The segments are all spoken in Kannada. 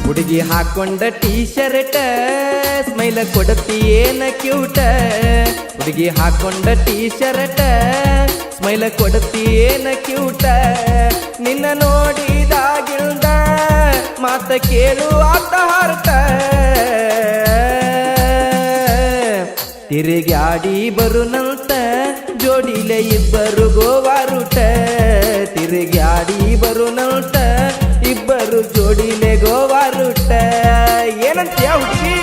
ಹುಡುಗಿ ಹಾಕೊಂಡ ಟೀ ಶರ್ಟ್ ಸ್ಮೈಲ ಕೊಡತಿ ಏನ ಕ್ಯೂಟ ಹುಡುಗಿ ಹಾಕೊಂಡ ಟೀ ಶರ್ಟ್ ಸ್ಮೈಲ ಕೊಡತಿ ಏನ ಕ್ಯೂಟ ನಿನ್ನ ನೋಡಿದಾಗಿಲ್ದ ಮಾತ ಕೇಳು ಆತ ಹಾರ್ಟ ತಿರುಗಾಡಿ ಬರುನಂತ ಜೋಡಿಲೆ ಇಬ್ಬರು ಗೋವಾರುಟ ತಿರುಗಾಡಿ ಬರುನಂತ ಇಬ್ಬರು ಜೋಡಿಲೆ ಗೋವಾರುಟ ಏನಂತೀಯ ಹುಡುಗಿ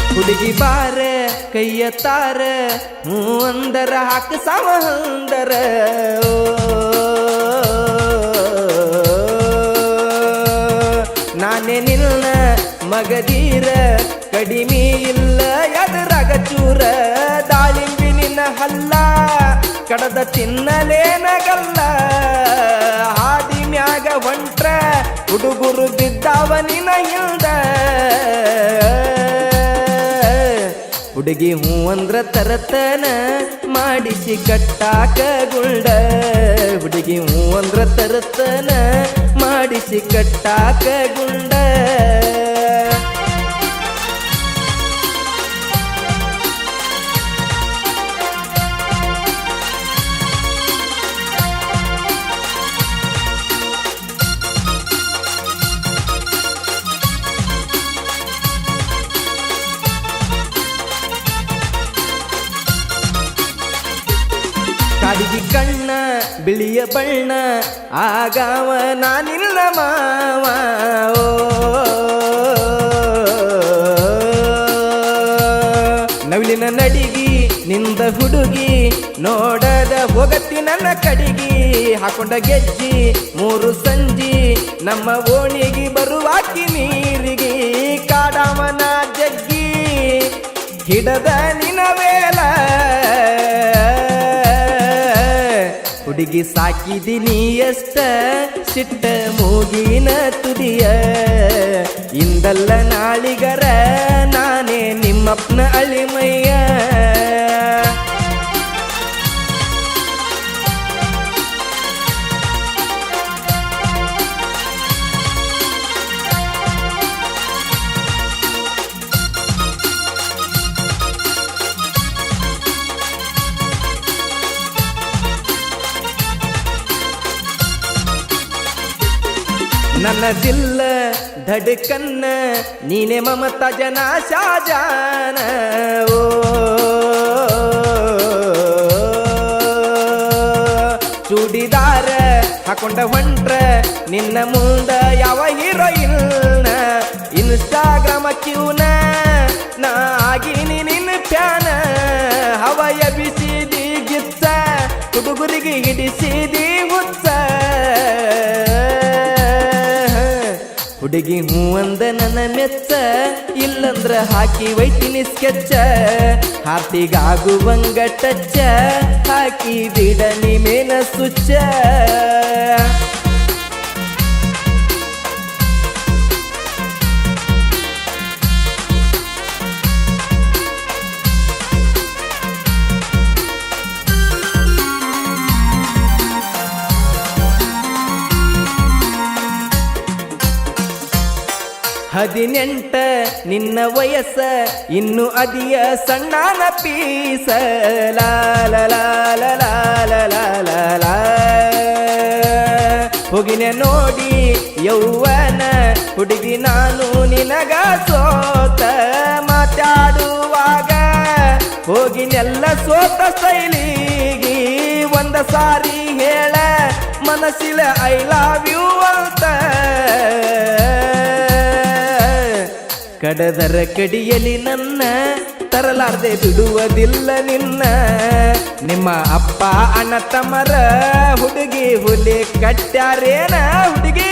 ಹುಡುಗಿ ಬಾರ ಕೈಯ ತಾರ ಹೂ ಅಂದರ ಹಾಕ ಸಮಂದರ ನಾನೇ ನಿನ್ನ ಮಗದೀರ ಕಡಿಮೆ ಇಲ್ಲ ಎದರಾಗ ಚೂರ ದಾಳಿಂಬಿ ನಿನ್ನ ಹಲ್ಲ ಕಡದ ತಿನ್ನಲೇನಗಲ್ಲ ಹಾದಿ ಮ್ಯಾಗ ಹೊಂಟ್ರ ಹುಡುಗರು ಬಿದ್ದಾವ ನಿನ್ನ ಹಿಂದ ಹುಡುಗಿ ಹೂ ಅಂದ್ರ ತರತನ ಮಾಡಿಸಿ ಕಟ್ಟಾಕ ಗುಂಡ ಹುಡುಗಿ ಹೂ ಅಂದ್ರ ತರತನ ಮಾಡಿಸಿ ಕಟ್ಟಾಕ ಗುಂಡ ಕಾಡಿಗೆ ಕಣ್ಣ ಬಿಳಿಯ ಬಣ್ಣ ಆಗಾವ ನಾನಿಲ್ಲ ಮಾವ ನವಿಲಿನ ನಡಿಗಿ ನಿಂದ ಹುಡುಗಿ ನೋಡದ ಹೋಗತ್ತಿ ನನ್ನ ಕಡಿಗಿ ಹಾಕೊಂಡ ಗೆಜ್ಜಿ ಮೂರು ಸಂಜಿ ನಮ್ಮ ಓಣಿಗೆ ಬರುವಾಕಿ ನೀರಿಗೆ ಕಾಡಾಮನ ಜಗ್ಗಿ ಹಿಡದ ನಿನ ವೇಲ ಹುಡುಗಿ ಸಾಕಿದಿನಿ ಎಷ್ಟ ಸಿಟ್ಟ ಮೂಗಿನ ತುದಿಯ ಇಂದಲ್ಲ ನಾಳಿಗರ ನಾನೇ ನಿಮ್ಮಪ್ಪನ ಅಳಿಮಯ್ಯ ನನ್ನ ದಿಲ್ಲ ಧಡ್ಕನ್ನ ನೀನೆ ಮಮತಾ ಜನ ಶಾಜಾನ ಓ ಚೂಡಿದಾರ ಹಾಕೊಂಡ ಹೊಂಟ್ರ ನಿನ್ನ ಮುಂದ ಯಾವ ಹೀರೋಯಿನ್ ಇನ್ಸ್ಟಾಗ್ರಾಮ ಕ್ಯೂನ ನಾ ಆಗಿನಿ ನಿನ್ನ ಫ್ಯಾನ ಹವಯ ಬಿಸಿದಿ ಗಿಚ್ಚ ಹುಡುಗರಿಗೆ ಹಿಡಿಸಿದಿ ಹುಚ್ಚ ಹುಡುಗಿ ಹೂ ಅಂದ ನನ್ನ ಮೆಚ್ಚ ಇಲ್ಲಂದ್ರ ಹಾಕಿ ವೈತಿನಿ ಸ್ಕೆಚ್ಚ ಹಾರ್ತಿಗಾಗುವಂಗ ಟಚ್ಚ ಹಾಕಿ ಬಿಡ ನಿಮೇನ ಸುಚ್ಚ ಹದಿನೆಂಟ ನಿನ್ನ ವಯಸ್ಸ ಇನ್ನು ಅದಿಯ ಸಣ್ಣನ ಪೀಸ ಲಾಲ ಹೋಗಿನ ನೋಡಿ ಯೌವನ ಹುಡುಗಿ ನಾನು ನಿನಗ ಸೋತ ಮಾತಾಡುವಾಗ ಹೋಗಿನೆಲ್ಲ ಸೋತ ಶೈಲಿಗಿ ಒಂದ ಸಾರಿ ಹೇಳ ಮನಸ್ಸಿಲ ಐ ಲವ್ ಯು ಅಂತ ಕಡದರ ಕಡಿಯಲಿ ನನ್ನ ತರಲಾರ್ದೆ ಬಿಡುವುದಿಲ್ಲ ನಿನ್ನ ನಿಮ್ಮ ಅಪ್ಪ ಅಣ್ಣ ತಮ್ಮರ ಹುಡುಗಿ ಹುಲಿ ಕಟ್ಟ್ಯಾರೇನ ಹುಡುಗಿ